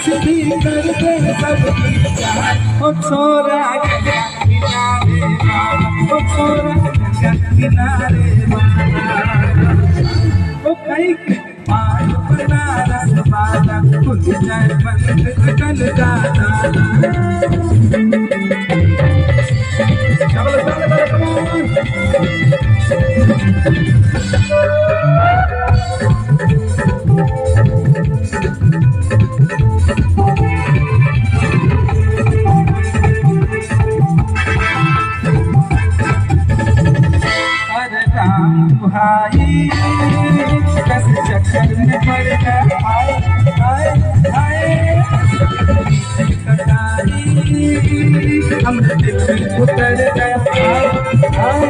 सीधी कर दे सबकी चाह ओ छोरा गंगा किनारे वाला ओ छोरा गंगा किनारे वाला ओ कई पार बनारस वाला खुद जाए बंद कल जाता भाई कस चक्कर में पड़ गया आए आए आए हम दिल में उतर गया आए आए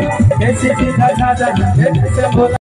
ऐसे सीधा साधा ऐसे बोला।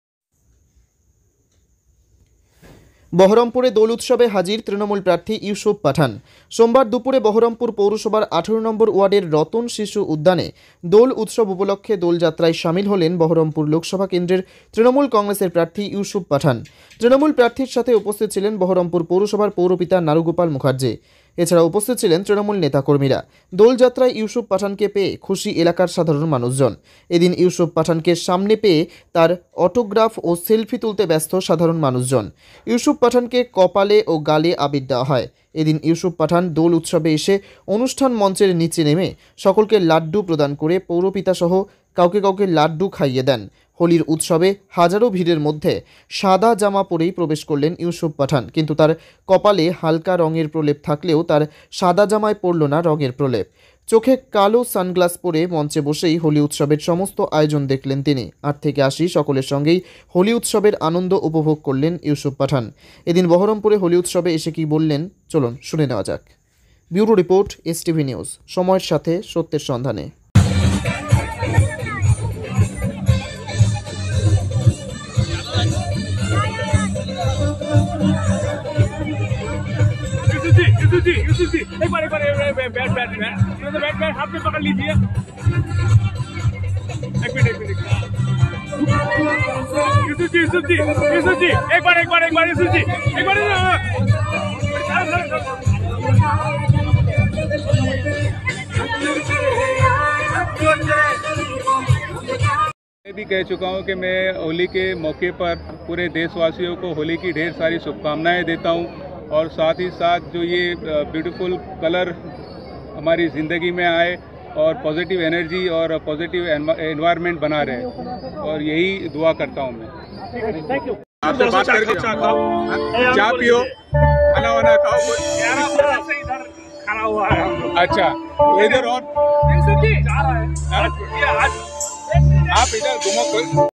বহরমপুরে দোল উৎসবে হাজির তৃণমূল প্রার্থী ইউসুফ পাঠান। সোমবার দুপুরে বহরমপুর পৌরসভার 18 নম্বর ওয়ার্ডের রতন শিশু উদ্যানে দোল উৎসব উপলক্ষে দোলযাত্রায় সামিল হলেন বহরমপুর লোকসভা কেন্দ্রের তৃণমূল কংগ্রেসের প্রার্থী ইউসুফ পাঠান। তৃণমূল প্রার্থীর সাথে উপস্থিত ছিলেন বহরমপুর পৌরসভার পৌরপিতা নারুগোপাল মুখার্জি। এছাড়া উপস্থিত ছিলেন তৃণমূল নেতাকর্মীরা। দোলযাত্রায় ইউসুফ পাঠানকে পেয়ে খুশি এলাকার সাধারণ মানুষজন। এদিন ইউসুফ পাঠানকে সামনে পেয়ে তার অটোগ্রাফ ও সেলফি তুলতে ব্যস্ত সাধারণ মানুষজন। ইউসুফ পাঠানকে কপালে ও গালে আবির দেওয়া হয়। এদিন ইউসুফ পাঠান দোল উৎসবে এসে অনুষ্ঠান মঞ্চের নিচে নেমে সকলকে লাড্ডু প্রদান করে পৌরপিতা সহ কাউকে কাউকে লাড্ডু খাইয়ে দেন। হোলির উৎসবে হাজারো ভিড়ের মধ্যে সাদা জামা পরেই প্রবেশ করলেন ইউসুফ পাঠান, কিন্তু তার কপালে হালকা রঙের প্রলেপ থাকলেও তার সাদা জামায় পড়ল না রঙের প্রলেপ। চোখে কালো সানগ্লাস পরে মঞ্চে বসেই হোলি উৎসবের সমস্ত আয়োজন দেখলেন তিনি। 8 থেকে 80 সকলের সঙ্গেই হোলি উৎসবের আনন্দ উপভোগ করলেন ইউসুফ পাঠান। এদিন বহরমপুরে হোলি উৎসবে এসে কি বললেন চলুন শুনে নেওয়া যাক। ব্যুরো রিপোর্ট এসটিভি নিউজ, সময়ের সাথে সত্যের সন্ধানে। यूसुफ जी एक बार बैठ हाथ में पकड़ लीजिए। एक मिनट यूसुफ जी एक बार यूसुफ जी एक बार मैं भी कह चुका हूं कि मैं होली के मौके पर पूरे देशवासियों को होली की ढेर सारी शुभकामनाएं देता हूं और साथ ही साथ जो ये ब्यूटीफुल कलर हमारी ज़िंदगी में आए और पॉजिटिव एनर्जी और पॉजिटिव एनवायरनमेंट बना रहे और यही दुआ करता हूँ मैं। आपसे बात करके चाय पियो, खाना वाना खाओ। खड़ा हुआ है अच्छा इधर और आप इधर घूमो।